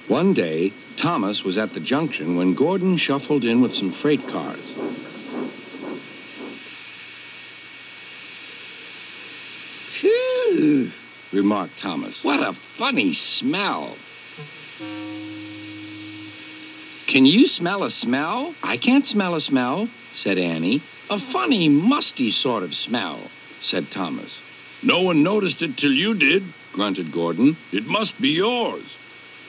One day, Thomas was at the junction when Gordon shuffled in with some freight cars. Phew, remarked Thomas. what a funny smell. Can you smell a smell? I can't smell a smell, said Annie. A funny, musty sort of smell, said Thomas. No one noticed it till you did, grunted Gordon. It must be yours.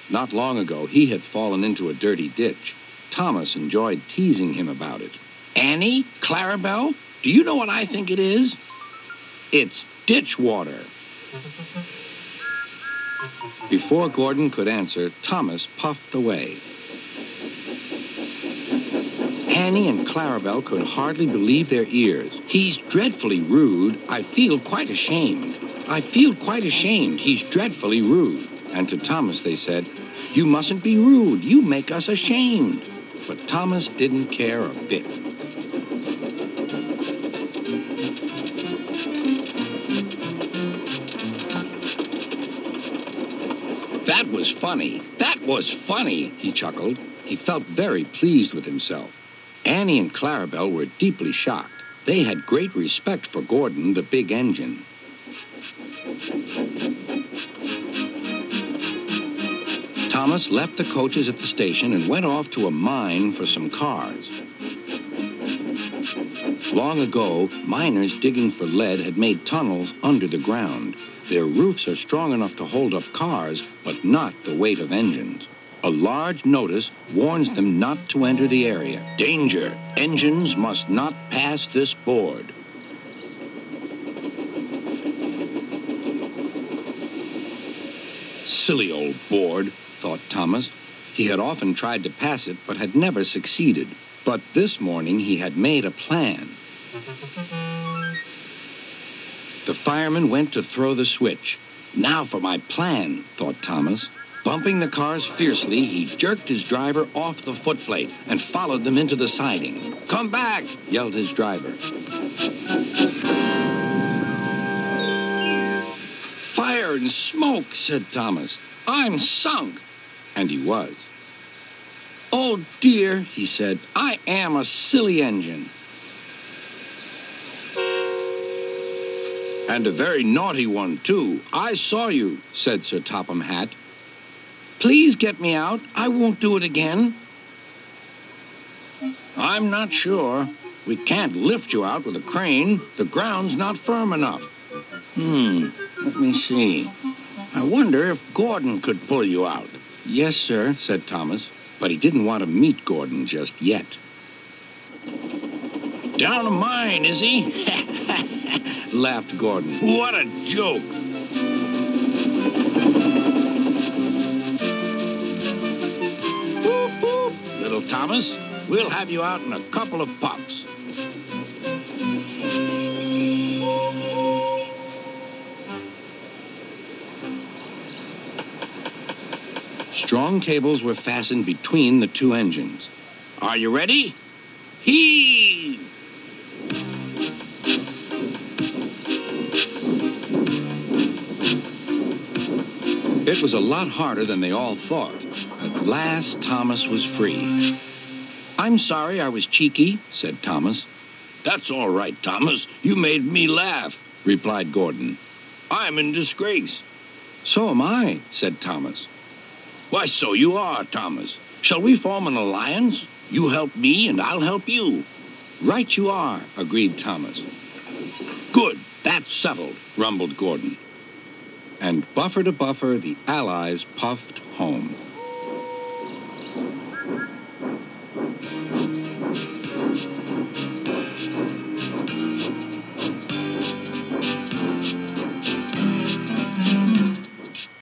Not long ago, he had fallen into a dirty ditch. Thomas enjoyed teasing him about it. Annie, Clarabelle, do you know what I think it is? It's ditch water. Before Gordon could answer, Thomas puffed away. Annie and Clarabelle could hardly believe their ears. He's dreadfully rude. I feel quite ashamed. I feel quite ashamed. He's dreadfully rude. And to Thomas they said, You mustn't be rude. You make us ashamed. But Thomas didn't care a bit. That was funny. That was funny, he chuckled. He felt very pleased with himself. Annie and Clarabelle were deeply shocked. They had great respect for Gordon, the big engine. Thomas left the coaches at the station and went off to a mine for some cars. Long ago, miners digging for lead had made tunnels under the ground. Their roofs are strong enough to hold up cars, but not the weight of engines. A large notice warns them not to enter the area. Danger! Engines must not pass this board. Silly old board, thought Thomas. He had often tried to pass it, but had never succeeded. But this morning he had made a plan. The fireman went to throw the switch. Now for my plan, thought Thomas. Bumping the cars fiercely, he jerked his driver off the footplate and followed them into the siding. Come back, yelled his driver. Fire and smoke, said Thomas. I'm sunk. And he was. Oh dear, he said, I am a silly engine. And a very naughty one, too. I saw you, said Sir Topham Hatt. Please get me out. I won't do it again. I'm not sure. We can't lift you out with a crane. The ground's not firm enough. Let me see. I wonder if Gordon could pull you out. Yes, sir, said Thomas, but he didn't want to meet Gordon just yet. Down a mine, is he? Laughed Gordon. What a joke. Boop, boop. Little Thomas, we'll have you out in a couple of puffs. Strong cables were fastened between the two engines. Are you ready? Heave! It was a lot harder than they all thought. At last, Thomas was free. I'm sorry I was cheeky, said Thomas. That's all right, Thomas. You made me laugh, replied Gordon. I'm in disgrace. So am I, said Thomas. Why, so you are, Thomas. Shall we form an alliance? You help me and I'll help you. Right you are, agreed Thomas. Good, that's settled, rumbled Gordon. And buffer to buffer, the Allies puffed home.